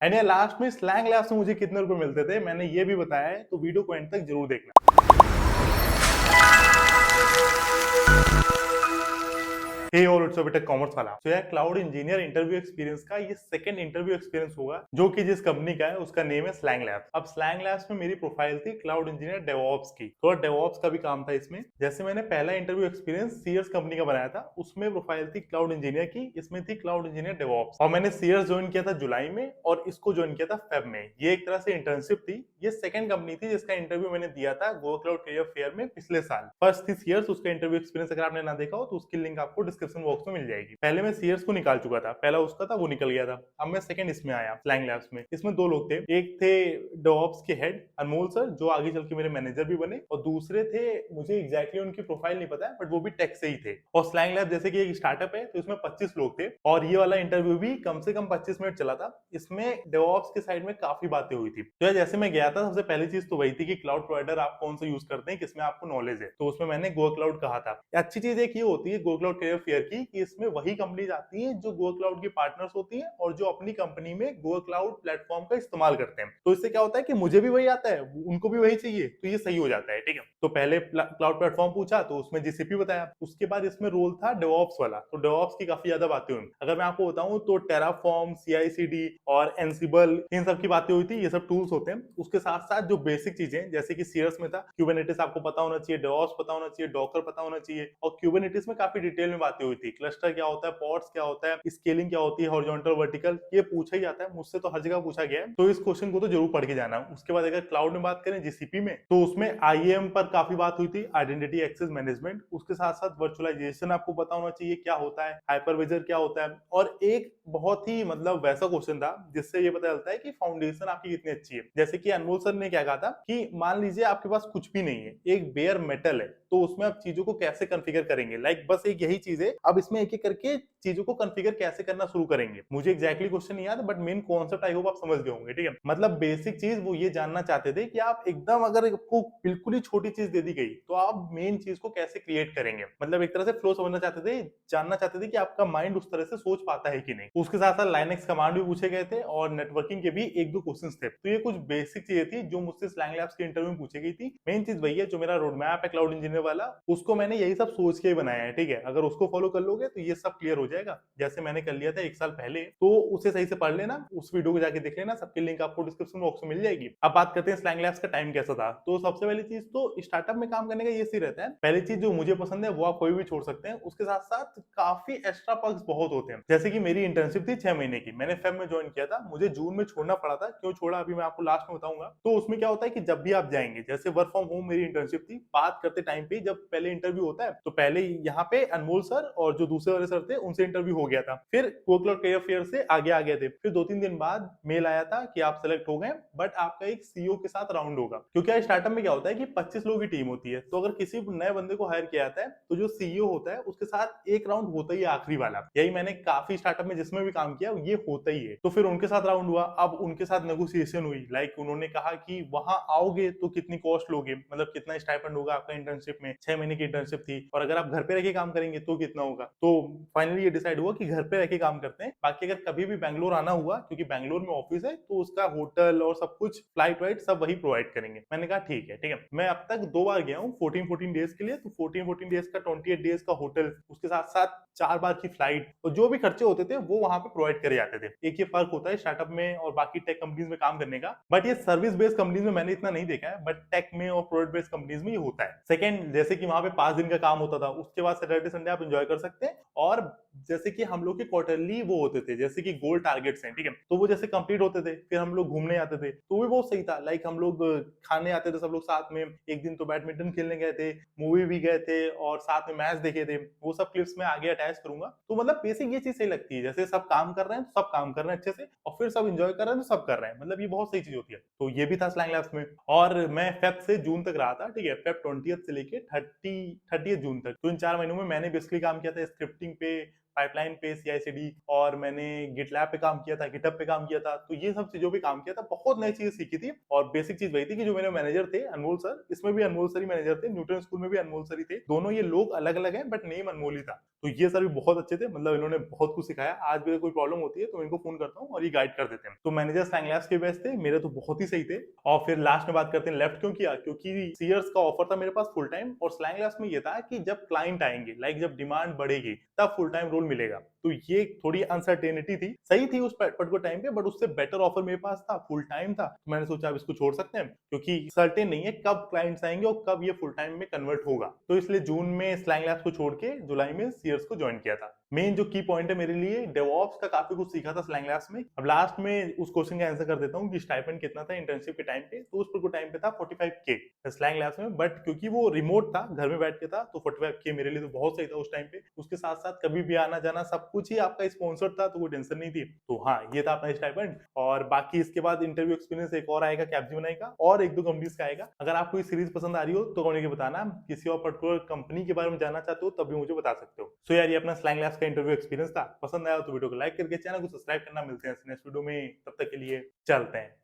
And ये last में slang labs में मुझे कितने रुपए मिलते थे मैंने ये भी बताया है, तो वीडियो को एंड तक जरूर देखना। हे और इट्स बेटा कॉमर्स वाला। तो यार क्लाउड इंजीनियर इंटरव्यू एक्सपीरियंस का ये सेकंड इंटरव्यू एक्सपीरियंस होगा, जो कि जिस कंपनी का है उसका नेम है स्लैंग लैब्स। अब स्लैंग लैब्स में मेरी प्रोफाइल थी क्लाउड इंजीनियर डेवऑप्स की, थोड़ा डेवऑप्स का भी काम था इसमें। जैसे मैंने पहला इंटरव्यू एक्सपीरियंस सीयर्स कंपनी का बनाया था, उसमें प्रोफाइल थी क्लाउड इंजीनियर की, इसमें थी क्लाउड इंजीनियर डेवऑप्स। और मैंने सीयर्स ज्वाइन किया था जुलाई में और इसको ज्वाइन किया था फेब में। ये एक तरह से इंटर्नशिप थी। ये सेकंड कंपनी थी जिसका इंटरव्यू मैंने दिया था गो क्लाउड करियर फेयर में पिछले साल। फर्स्ट थी सीयर्स, उसका इंटरव्यू एक्सपीरियंस अगर आपने ना देखा हो तो उसकी लिंक आपको डिस्क्रिप्शन बॉक्स में मिल जाएगी। पहले मैं सीयर्स को निकाल चुका था, पहला उसका था वो निकल गया था। अब मैं सेकंड इसमें आया स्लैंग लैब्स में। इसमें दो लोग थे, एक थे डेवऑप्स के हेड अनमोल सर, जो आगे चल के मेरे मैनेजर भी बने, और दूसरे थे मुझे एग्जैक्टली उनकी प्रोफाइल नहीं पता है, बट वो भी टेक से ही थे। और स्लैंग लैब जैसे कि एक स्टार्टअप है, तो इसमें 25 लोग थे और ये वाला इंटरव्यू भी कम से कम 25 मिनट चला था। इसमें डेवऑप्स के साइड में काफी बातें हुई थी। तो जैसे मैं गया था, सबसे पहली चीज तो वही थी कि क्लाउड प्रोवाइडर आप कौन सा यूज करते हैं, किसमें आपको नॉलेज है। तो उसमें मैंने गो क्लाउड कहा था। अच्छी चीज एक ये होती है गो क्लाउड करियर फेयर की, कि इसमें वही कंपनीज आती है जो गो क्लाउड की पार्टनर्स होती है और जो अपनी कंपनी में गो क्लाउड प्लेटफॉर्म का इस्तेमाल करते हैं। तो इससे क्या होता है कि मुझे भी वही आता है, उनको भी वही चाहिए, तो ये सही हो जाता है। ठीक है, तो पहले क्लाउड प्लेटफॉर्म पूछा तो उसमें जीसीपी बताया। उसके बाद इसमें रोल था डेवऑप्स वाला, तो डेवऑप्स की काफी ज्यादा बातें हुई। अगर मैं आपको बताऊं तो टेराफॉर्म, सीआईसीडी और एनसिबल, इन सब की बातें हुई थी। ये सब टूल्स होते हैं। उसके साथ साथ जो बेसिक चीजें, जैसे कि सीयर्स में था क्यूबरनेटिस आपको पता होना चाहिए, डेवऑप्स पता होना चाहिए, डॉकर पता होना चाहिए। और क्यूबरनेटिस में काफी डिटेल में बातें हुई थी, क्लस्टर क्या होता है, पॉड्स क्या होता है, स्केलिंग क्या होती है, हॉरिजॉन्टल वर्टिकल, ये पूछा ही जाता है मुझसे, तो हर जगह पूछा गया है, तो इस क्वेश्चन को तो जरूर पढ़ के जाना। उसके बाद अगर क्लाउड में बात करें जीसीपी में, तो उसमें आईएएम पर काफी बात हुई थी, आइडेंटिटी एक्सेस मैनेजमेंट। उसके साथ साथ वर्चुअलाइजेशन आपको पता होना चाहिए क्या होता है, हाइपरविजर क्या होता है। और एक बहुत ही मतलब वैसा क्वेश्चन था जिससे ये पता चलता है कि फाउंडेशन आपकी कितनी अच्छी है। जैसे कि अनमोल सर ने क्या कहा था कि मान लीजिए आपके पास कुछ भी नहीं है, एक बेयर मेटल है, तो उसमें आप चीजों को कैसे कॉन्फ़िगर करेंगे। लाइक बस एक यही चीज है, अब इसमें एक एक करके चीजों को कॉन्फ़िगर कैसे करना शुरू करेंगे। मुझे एग्जैक्टली क्वेश्चन नहीं याद, but main concept I hope आप समझ गए होंगे। ठीक है, मतलब बेसिक चीज वो ये जानना चाहते थे कि आप एकदम, अगर आपको बिल्कुल ही छोटी चीज दे दी गई, तो आप मेन चीज को कैसे क्रिएट करेंगे। मतलब एक तरह से फ्लो समझना चाहते थे, जानना चाहते थे कि आपका माइंड उस तरह से सोच पाता है कि नहीं। उसके साथ साथ लाइनक्स कमांड भी पूछे गए थे और नेटवर्किंग के भी एक दो क्वेश्चन थे। तो ये कुछ बेसिक चीजें थी जो मुझसे स्लैंग लैब्स के इंटरव्यू में पूछी गई थी। मेन चीज वही है, जो मेरा रोड मैप है क्लाउड इंजीनियर वाला, उसको मैंने यही सब सोच के ही बनाया है। ठीक है, अगर उसको फॉलो कर लोगे तो ये सब क्लियर हो जाएगा, जैसे मैंने कर लिया था एक साल पहले। तो उसे सही से पढ़ लेना, उस वीडियो को जाके देख लेना, सबकी लिंक आपको डिस्क्रिप्शन बॉक्स में मिल जाएगी। अब बात करते हैं स्लैंग लैब्स का टाइम कैसा था। तो सबसे पहली चीज तो स्टार्टअप में काम करने का ये सही रहता है। पहली चीज जो मुझे पसंद है वो आप कोई भी छोड़ सकते हैं। उसके साथ साथ काफी एक्स्ट्रा पर्क्स बहुत होते हैं। जैसे कि मेरी इंटर्नशिप थी 6 महीने की, मैंने फेब में ज्वाइन किया था, मुझे जून में छोड़ना पड़ा था। क्यों छोड़ा अभी मैं आपको लास्ट में बताऊंगा। तो उसमें क्या होता है कि जब भी आप जाएंगे, जैसे वर्क फ्रॉम होम मेरी इंटर्नशिप थी, बात करते टाइम पे जब पहले इंटरव्यू होता है, तो पहले यहाँ पे अनमोल सर और जो दूसरे वाले सर थे उनसे इंटरव्यू हो गया था। फिर कोक्लर करियर फेयर से आगे आ गए थे। फिर 2-3 दिन बाद मेल आया था कि आप सेलेक्ट हो गए, बट आपका एक सीईओ के साथ राउंड होगा। क्योंकि स्टार्टअप में क्या होता है कि 25 लोगों की टीम होती है, तो अगर किसी नए बंदे को हायर किया जाता है, तो जो सीईओ होता है उसके साथ एक राउंड होता ही है, आखिरी वाला। यही मैंने काफी स्टार्टअप में जिसमें भी काम किया ये होता ही है। तो फिर उनके साथ राउंड हुआ। अब उनके साथ नेगोशिएशन हुई। लाइक उन्होंने कहा कि वहां आओगे तो कितनी कॉस्ट लोगे, मतलब कितना स्टाइपेंड होगा आपका इंटर्नशिप में। 6 महीने की इंटर्नशिप थी, और अगर आप घर पे रह के काम करेंगे तो कितना होगा। तो फाइनली ये डिसाइड हुआ कि घर पे रह के काम करते हैं। बाकी अगर कभी भी बैंगलोर आना हुआ, क्योंकि बैंगलोर में ऑफिस है, तो उसका होटल और सब कुछ, फ्लाइट वाइट सब वही प्रोवाइड करेंगे। मैंने कहा ठीक है। ठीक है, मैं अब तक 2 बार गया हूँ 14 डेज के लिए। तो 14 डेज का 28 डेज का होटल, उसके साथ साथ 4 बार की फ्लाइट, और जो भी खर्चे होते थे वो वहां पे प्रोवाइड करे जाते थे। एक ये फर्क होता है स्टार्टअप में और बाकी टेक कंपनीज में काम करने का। बट ये सर्विस बेस्ड कंपनीज में मैंने इतना नहीं देखा है, बट टेक में और प्रोडक्ट बेस्ड कंपनीज में ये होता है। सेकंड, जैसे कि वहां पे 5 दिन का काम होता था, उसके बाद सैटरडे संडे आप एंजॉय कर सकते हैं। और जैसे कि हम लोग के क्वार्टरली वो होते थे, जैसे कि गोल टारगेट्स हैं। ठीक है, तो वो जैसे कंप्लीट होते थे, फिर हम लोग घूमने आते थे, तो वो भी बहुत सही था। लाइक हम लोग खाने आते थे सब लोग साथ में। एक दिन तो बैडमिंटन खेलने गए थे, मूवी भी गए थे, और साथ में मैच देखे थे। वो सब क्लिप्स में आगे अटैच करूंगा। तो मतलब बेसिक ये चीज सही लगती है, जैसे सब काम कर रहे हैं तो सब काम कर रहे हैं अच्छे से, और फिर सब एंजॉय कर रहे हैं तो सब कर रहे हैं। मतलब ये बहुत सही चीज होती है। तो ये भी था स्लैंग लैब्स में। और मैं फेब से जून तक रहा था। ठीक है, फेब 20 से लेके 30 जून तक। तो इन 4 महीनों में मैंने बेसिकली काम किया था स्क्रिप्टिंग पे, पाइपलाइन पे CI/CD, और मैंने गिटलैब पे काम किया था, गिटहब पे काम किया था। तो ये सब चीजों पे काम किया था, बहुत नई चीजें सीखी थी। और बेसिक चीज वही थी कि जो मेरे मैनेजर थे अनमोल सर, इसमें भी अनमोल सर ही मैनेजर थे, न्यूटन स्कूल में भी अनमोल सर ही थे, दोनों ये लोग अलग अलग हैं बट नेम अनमोल ही था। तो ये सर भी बहुत अच्छे थे, मतलब इन्होंने बहुत कुछ सिखाया। आज भी कोई प्रॉब्लम होती है तो इनको फोन करता हूँ और ये गाइड कर देते हैं। तो मैनेजर स्लैंग लैब्स के बेस्ट थे, मेरे तो बहुत ही सही थे। और फिर लास्ट में बात करते हैं लेफ्ट क्यों किया, क्योंकि सीयर्स का ऑफर था मेरे पास फुल टाइम, और स्लैंग लैब्स में ये था कि जब क्लाइंट आएंगे, लाइक जब डिमांड बढ़ेगी तब फुल टाइम रोल मिलेगा। तो ये थोड़ी अनसर्टेनिटी थी, सही थी उस पर्टिकुलर टाइम पे, बट उससे बेटर ऑफर मेरे पास था, फुल टाइम था। तो मैंने सोचा अब इसको छोड़ सकते हैं, क्योंकि सर्टेन नहीं है कब क्लाइंट्स आएंगे और कब ये फुल टाइम में कन्वर्ट होगा। तो इसलिए जून में स्लैंग लैब्स को छोड़ के जुलाई में सीयर्स को ज्वाइन किया था। मेन जो की पॉइंट है मेरे लिए, डेवऑप्स का काफी कुछ सीखा था स्लैंग लैब्स में। अब लास्ट में उस क्वेश्चन का आंसर कर देता हूँ कि स्टाइपेंड कितना था इंटर्नशिप के टाइम पे। तो उस पर टाइम पे था 45K स्लैंग लैब्स में, बट क्योंकि वो रिमोट था, घर में बैठ के था, तो 45K मेरे लिए तो बहुत सही था उस टाइम पे। उसके साथ साथ कभी भी आना जाना सब कुछ ही आपका स्पॉन्सर्ड था, तो कोई टेंशन नहीं थी। तो हाँ, ये था अपना स्टाइपेंड। और बाकी इसके बाद इंटरव्यू एक्सपीरियंस एक और आएगा कैप्जेमिनी का, और एक दो कंपनीज का आएगा। अगर आपको ये सीरीज पसंद आ रही हो तो कमेंट करके बताना। किसी और पर्टिकुलर कंपनी के बारे में जानना चाहते हो तब भी मुझे बता सकते हो। सो यार, ये अपना स्लैंग लैब्स का इंटरव्यू एक्सपीरियंस था। पसंद आया तो वीडियो को लाइक करके चैनल को सब्सक्राइब करना। मिलते हैं नेक्स्ट वीडियो में, तब तक के लिए चलते हैं।